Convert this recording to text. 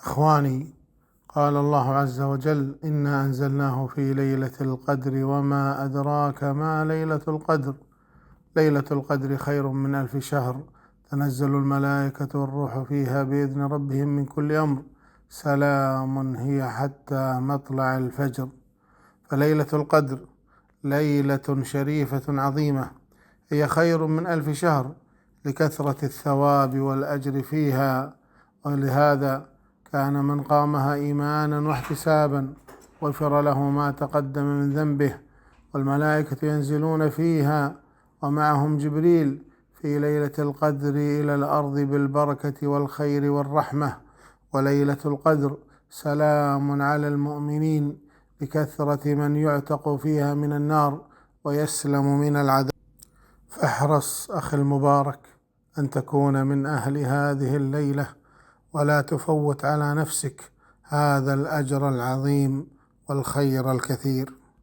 إخواني، قال الله عز وجل: إنا أنزلناه في ليلة القدر وما أدراك ما ليلة القدر. ليلة القدر خير من 1000 شهر، تنزل الملائكة والروح فيها بإذن ربهم من كل أمر، سلام هي حتى مطلع الفجر. فليلة القدر ليلة شريفة عظيمة، هي خير من 1000 شهر لكثرة الثواب والأجر فيها. ولهذا كان من قامها إيمانا واحتسابا غفر له ما تقدم من ذنبه، والملائكة ينزلون فيها ومعهم جبريل في ليلة القدر إلى الأرض بالبركة والخير والرحمة. وليلة القدر سلام على المؤمنين بكثرة من يعتق فيها من النار ويسلم من العذاب. فاحرص أخي المبارك أن تكون من أهل هذه الليلة، ولا تفوت على نفسك هذا الأجر العظيم والخير الكثير.